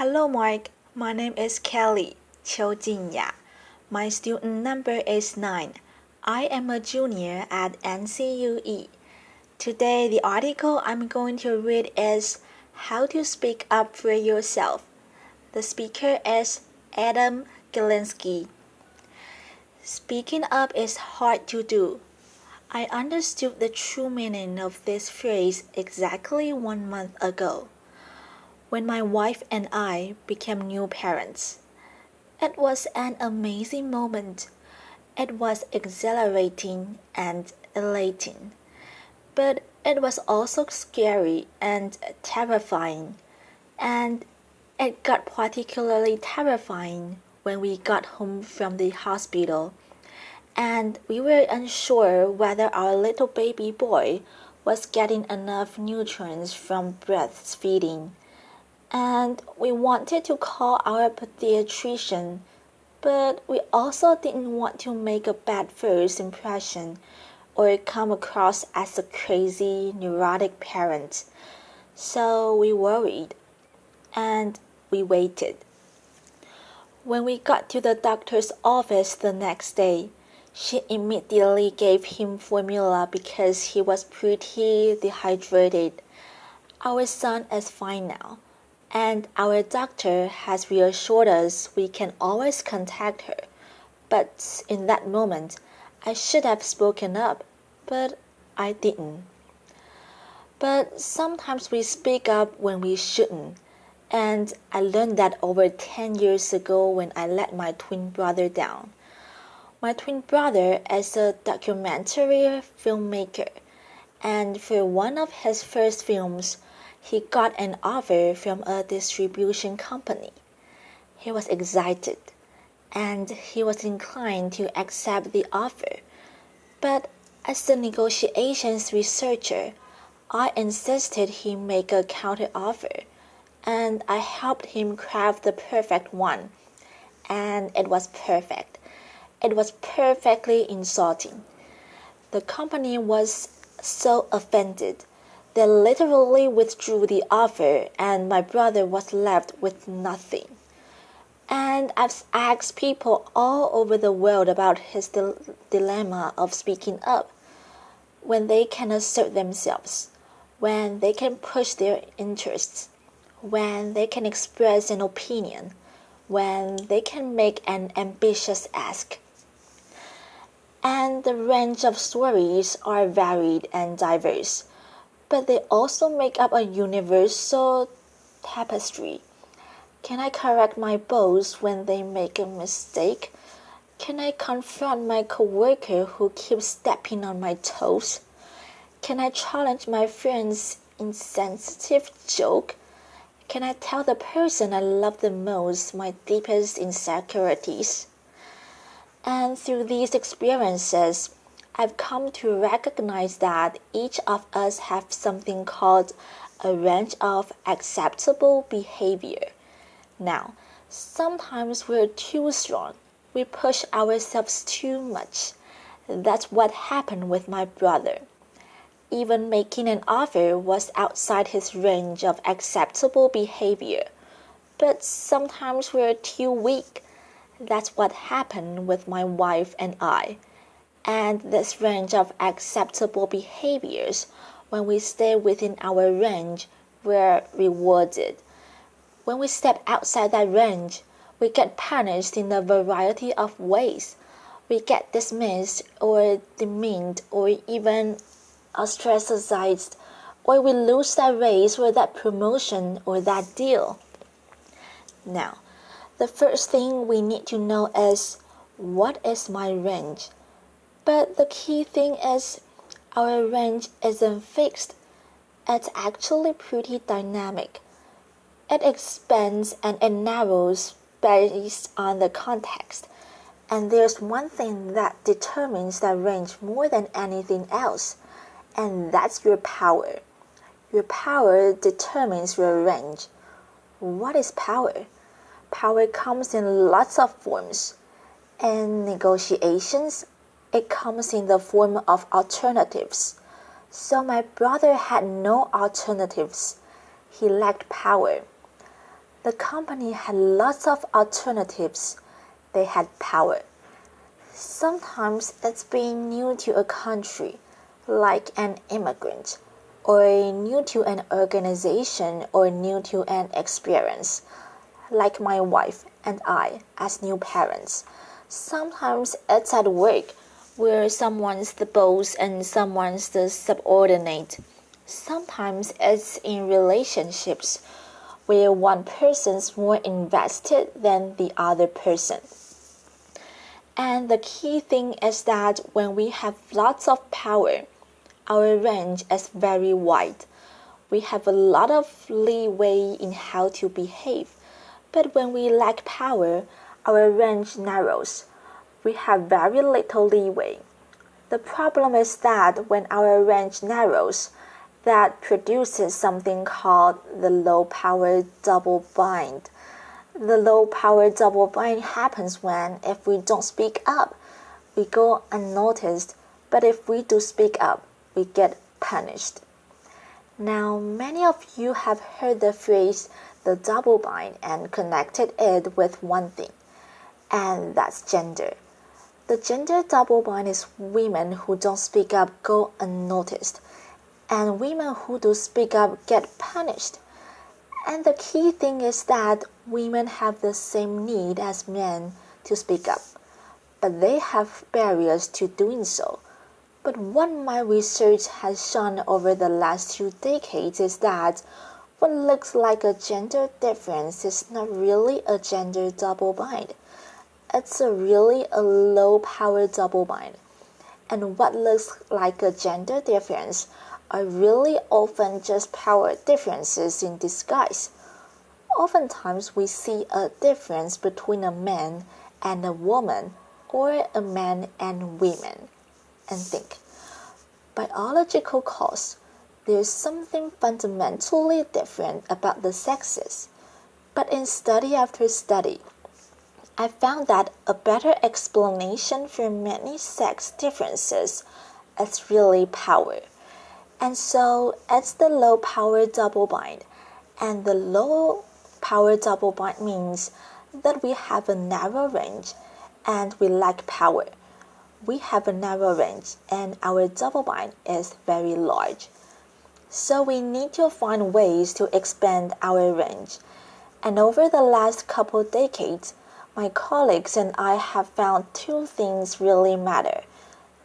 Hello, Mike. My name is Kelly Qiu Jinya. My student number is 9. I am a junior at NCUE. Today, the article I'm going to read is How to Speak Up for Yourself. The speaker is Adam Galinsky. Speaking up is hard to do. I understood the true meaning of this phrase exactly 1 month ago, when my wife and I became new parents. It was an amazing moment. It was exhilarating and elating, but it was also scary and terrifying, and it got particularly terrifying when we got home from the hospital, and we were unsure whether our little baby boy was getting enough nutrients from breastfeeding. And we wanted to call our pediatrician, but we also didn't want to make a bad first impression or come across as a crazy, neurotic parent. So we worried, and we waited. When we got to the doctor's office the next day, she immediately gave him formula because he was pretty dehydrated. Our son is fine now, and our doctor has reassured us we can always contact her. But in that moment, I should have spoken up, but I didn't. But sometimes we speak up when we shouldn't, and I learned that over 10 years ago when I let my twin brother down. My twin brother is a documentary filmmaker, and for one of his first films, he got an offer from a distribution company. He was excited, and he was inclined to accept the offer. But as a negotiations researcher, I insisted he make a counteroffer, and I helped him craft the perfect one. And it was perfect. It was perfectly insulting. The company was so offended. They literally withdrew the offer, and my brother was left with nothing. And I've asked people all over the world about his dilemma of speaking up. When they can assert themselves, when they can push their interests, when they can express an opinion, when they can make an ambitious ask. And the range of stories are varied and diverse, but they also make up a universal tapestry. Can I correct my boss when they make a mistake? Can I confront my coworker who keeps stepping on my toes? Can I challenge my friend's insensitive joke? Can I tell the person I love the most my deepest insecurities? And through these experiences, I've come to recognize that each of us have something called a range of acceptable behavior. Now, sometimes we're too strong. We push ourselves too much. That's what happened with my brother. Even making an offer was outside his range of acceptable behavior. But sometimes we're too weak. That's what happened with my wife and I. And this range of acceptable behaviors, when we stay within our range, we're rewarded. When we step outside that range, we get punished in a variety of ways. We get dismissed or demeaned or even ostracized, or we lose that raise or that promotion or that deal. Now, the first thing we need to know is, what is my range? But the key thing is, our range isn't fixed. It's actually pretty dynamic. It expands and it narrows based on the context. And there's one thing that determines that range more than anything else, and that's your power. Your power determines your range. What is power? Power comes in lots of forms. In negotiations, it comes in the form of alternatives. So my brother had no alternatives. He lacked power. The company had lots of alternatives. They had power. Sometimes it's being new to a country, like an immigrant, or new to an organization, or new to an experience, like my wife and I as new parents. Sometimes it's at work, where someone's the boss and someone's the subordinate. Sometimes it's in relationships, where one person's more invested than the other person. And the key thing is that when we have lots of power, our range is very wide. We have a lot of leeway in how to behave. But when we lack power, our range narrows. We have very little leeway. The problem is that when our range narrows, that produces something called the low power double bind. The low power double bind happens when, if we don't speak up, we go unnoticed, but if we do speak up, we get punished. Now, many of you have heard the phrase the double bind and connected it with one thing, and that's gender. The gender double bind is women who don't speak up go unnoticed, and women who do speak up get punished. And the key thing is that women have the same need as men to speak up, but they have barriers to doing so. But what my research has shown over the last 2 decades is that what looks like a gender difference is not really a gender double bind. It's really a low power double bind. And what looks like a gender difference are really often just power differences in disguise. Oftentimes we see a difference between a man and a woman or a man and women. And think, biological cause, there's something fundamentally different about the sexes. But in study after study, I found that a better explanation for many sex differences is really power. And so it's the low power double bind. And the low power double bind means that we have a narrow range and we lack power. We have a narrow range and our double bind is very large. So we need to find ways to expand our range. And over the last couple decades, my colleagues and I have found 2 things really matter.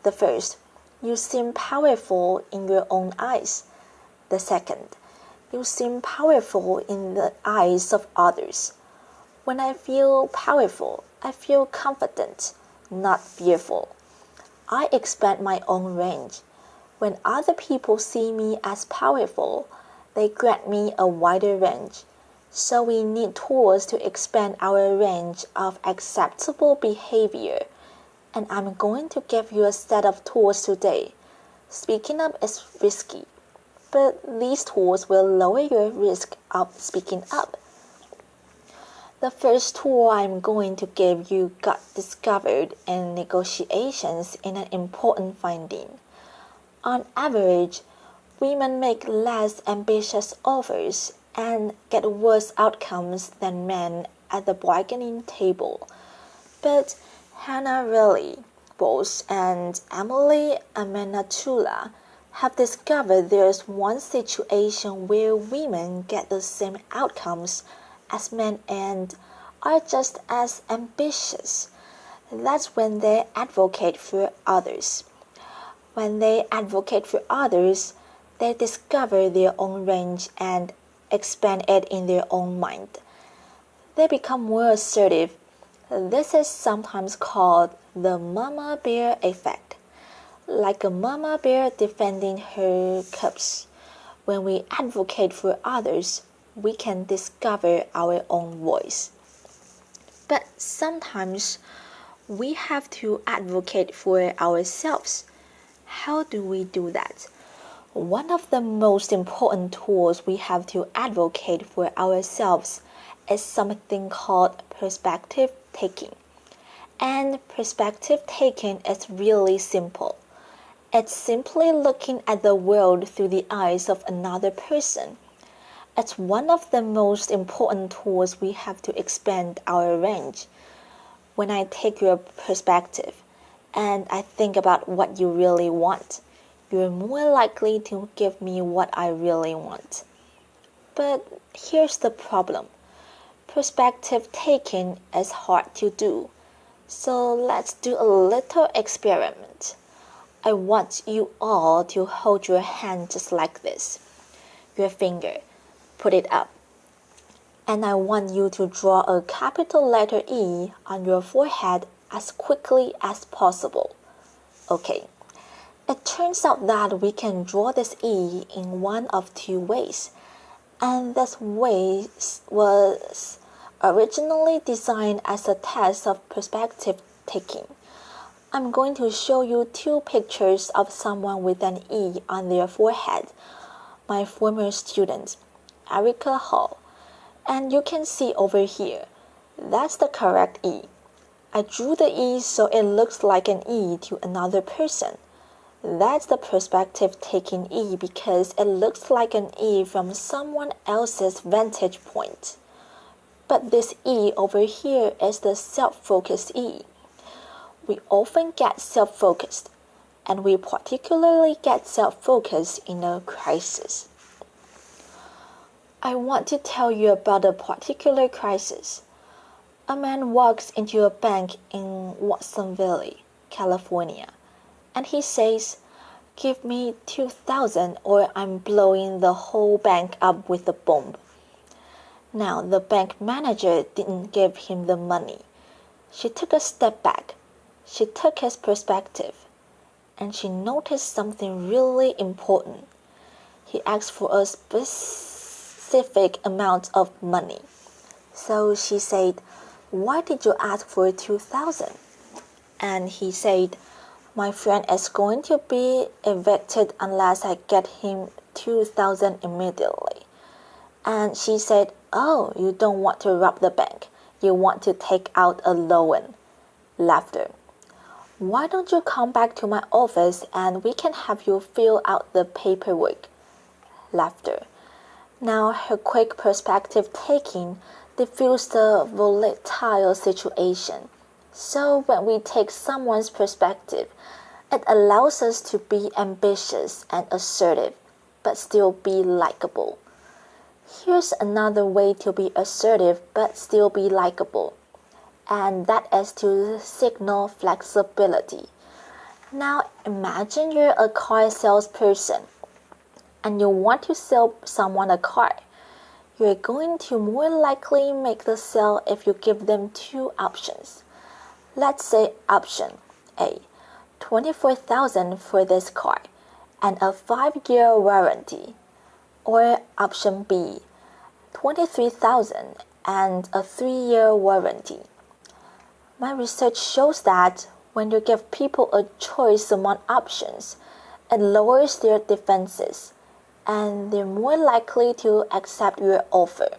The first, you seem powerful in your own eyes. The second, you seem powerful in the eyes of others. When I feel powerful, I feel confident, not fearful. I expand my own range. When other people see me as powerful, they grant me a wider range. So we need tools to expand our range of acceptable behavior. And I'm going to give you a set of tools today. Speaking up is risky, but these tools will lower your risk of speaking up. The first tool I'm going to give you got discovered in negotiations in an important finding. On average, women make less ambitious offers and get worse outcomes than men at the bargaining table. But Hannah Riley, Bose, and Emily Amenatula have discovered there's one situation where women get the same outcomes as men and are just as ambitious. That's when they advocate for others. When they advocate for others, they discover their own range and expand it in their own mind. They become more assertive. This is sometimes called the mama bear effect, like a mama bear defending her cubs. When we advocate for others, we can discover our own voice. But sometimes we have to advocate for ourselves. How do we do that? One of the most important tools we have to advocate for ourselves is something called perspective taking. And perspective taking is really simple. It's simply looking at the world through the eyes of another person. It's one of the most important tools we have to expand our range. When I take your perspective and I think about what you really want, you're more likely to give me what I really want. But here's the problem. Perspective taking is hard to do. So let's do a little experiment. I want you all to hold your hand just like this. Your finger, put it up. And I want you to draw a capital letter E on your forehead as quickly as possible. Okay. It turns out that we can draw this E in one of two ways. And this way was originally designed as a test of perspective taking. I'm going to show you two pictures of someone with an E on their forehead. My former student, Erica Hall. And you can see over here, that's the correct E. I drew the E so it looks like an E to another person. That's the perspective taking E because it looks like an E from someone else's vantage point. But this E over here is the self-focused E. We often get self-focused, and we particularly get self-focused in a crisis. I want to tell you about a particular crisis. A man walks into a bank in Watsonville, California, and he says, "Give me $2,000 or I'm blowing the whole bank up with a bomb." Now, the bank manager didn't give him the money. She took a step back. She took his perspective, and she noticed something really important. He asked for a specific amount of money. So she said, "Why did you ask for $2,000? And he said, "My friend is going to be evicted unless I get him $2,000 immediately." And she said, "Oh, you don't want to rob the bank. You want to take out a loan." Laughter. "Why don't you come back to my office and we can have you fill out the paperwork?" Laughter. Now her quick perspective taking diffused the volatile situation. So when we take someone's perspective, it allows us to be ambitious and assertive, but still be likable. Here's another way to be assertive but still be likable, and that is to signal flexibility. Now imagine you're a car salesperson and you want to sell someone a car. You're going to more likely make the sale if you give them two options. Let's say option A, $24,000 for this car and a 5-year warranty. Or option B, $23,000 and a 3-year warranty. My research shows that when you give people a choice among options, it lowers their defenses and they're more likely to accept your offer.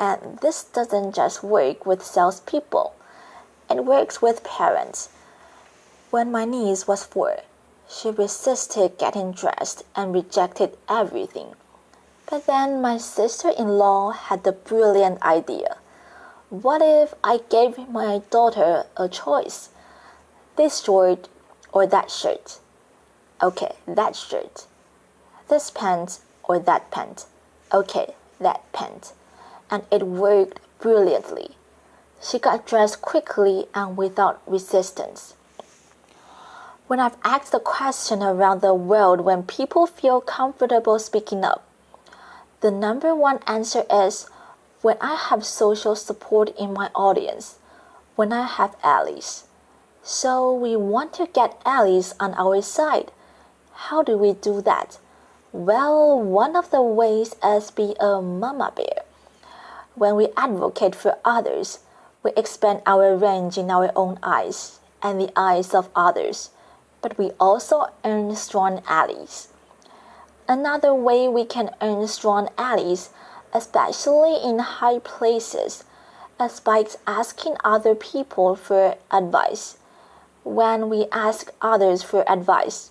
And this doesn't just work with salespeople, it works with parents. When my niece was 4, she resisted getting dressed and rejected everything. But then my sister-in-law had the brilliant idea. What if I gave my daughter a choice? This shirt or that shirt? Okay, that shirt. This pant or that pant? Okay, that pant. And it worked brilliantly. She got dressed quickly and without resistance. When I've asked the question around the world when people feel comfortable speaking up, the number one answer is when I have social support in my audience, when I have allies. So we want to get allies on our side. How do we do that? Well, one of the ways is be a mama bear. When we advocate for others, we expand our range in our own eyes and the eyes of others, but we also earn strong allies. Another way we can earn strong allies, especially in high places, is by asking other people for advice. When we ask others for advice,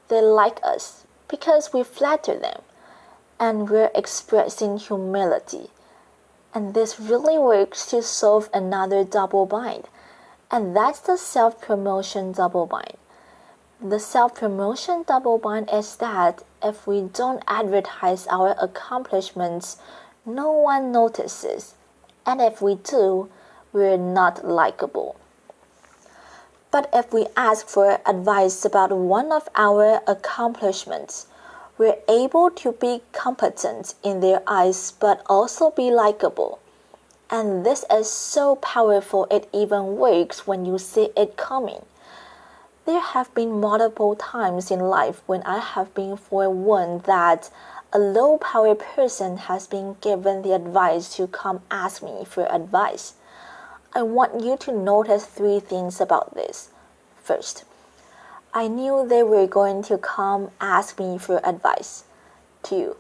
they like us because we flatter them. and we're expressing humility. And this really works to solve another double bind, and that's the self-promotion double bind. The self-promotion double bind is that if we don't advertise our accomplishments, no one notices, and if we do, we're not likable. But if we ask for advice about one of our accomplishments, we're able to be competent in their eyes but also be likable. And this is so powerful it even works when you see it coming. There have been multiple times in life when I have been forewarned that a low-power person has been given the advice to come ask me for advice. I want you to notice 3 things about this. First, I knew they were going to come ask me for advice. 2,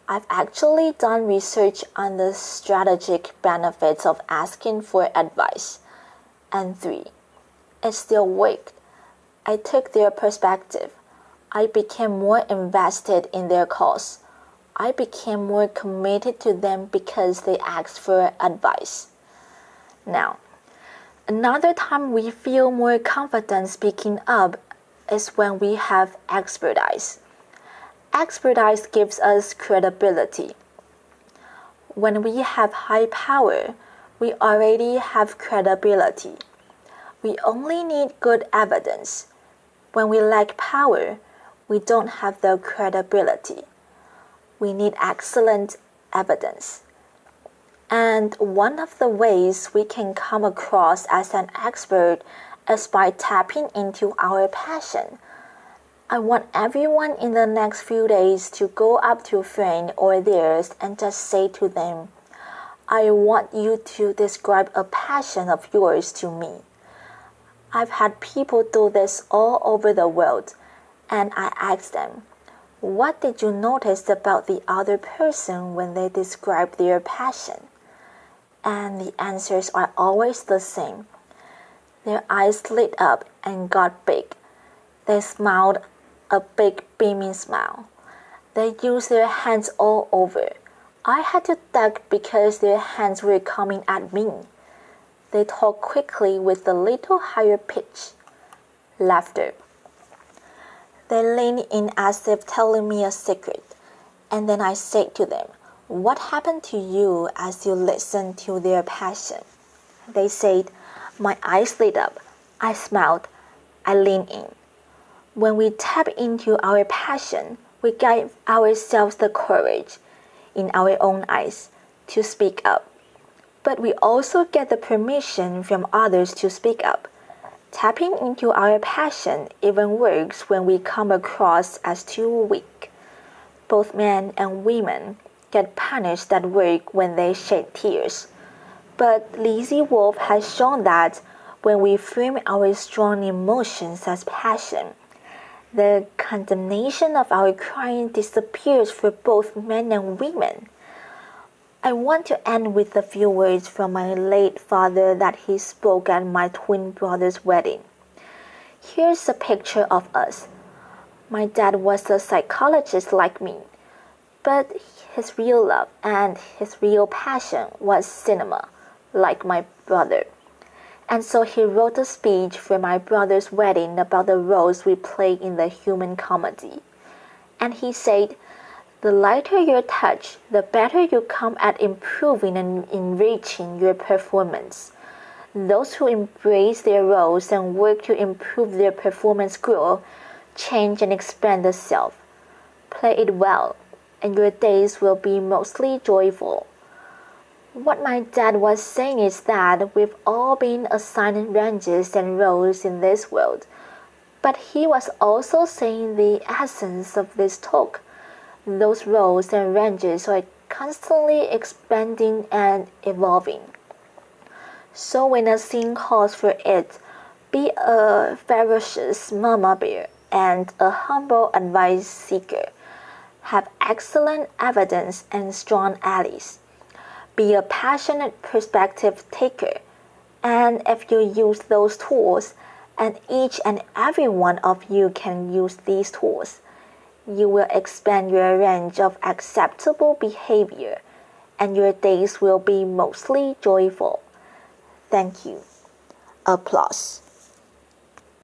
I've actually done research on the strategic benefits of asking for advice. And 3, it still worked. I took their perspective. I became more invested in their cause. I became more committed to them because they asked for advice. Now, another time we feel more confident speaking up is when we have expertise. Expertise gives us credibility. When we have high power, we already have credibility. We only need good evidence. When we lack power, we don't have the credibility. We need excellent evidence. And one of the ways we can come across as an expert is by tapping into our passion. I want everyone in the next few days to go up to a friend or theirs and just say to them, I want you to describe a passion of yours to me. I've had people do this all over the world, and I asked them, what did you notice about the other person when they described their passion? And the answers are always the same. Their eyes lit up and got big. They smiled a big beaming smile. They used their hands all over. I had to duck because their hands were coming at me. They talked quickly with a little higher pitch. Laughter. They leaned in as if telling me a secret, and then I said to them, what happened to you as you listened to their passion? They said, my eyes lit up, I smiled, I leaned in. When we tap into our passion, we give ourselves the courage, in our own eyes, to speak up. But we also get the permission from others to speak up. Tapping into our passion even works when we come across as too weak. Both men and women get punished at work when they shed tears. But Lizzie Wolfe has shown that when we frame our strong emotions as passion, the condemnation of our crying disappears for both men and women. I want to end with a few words from my late father that he spoke at my twin brother's wedding. Here's a picture of us. My dad was a psychologist like me, but his real love and his real passion was cinema, like my brother. And so he wrote a speech for my brother's wedding about the roles we play in the human comedy. And he said, the lighter your touch, the better you come at improving and enriching your performance. Those who embrace their roles and work to improve their performance grow, change and expand the self. Play it well, and your days will be mostly joyful. What my dad was saying is that we've all been assigned ranges and roles in this world, but he was also saying the essence of this talk. Those roles and ranges are constantly expanding and evolving. So when a scene calls for it, be a ferocious mama bear and a humble advice seeker. Have excellent evidence and strong allies. Be a passionate perspective taker. And if you use those tools, and each and every one of you can use these tools, you will expand your range of acceptable behavior, and your days will be mostly joyful. Thank you. Applause.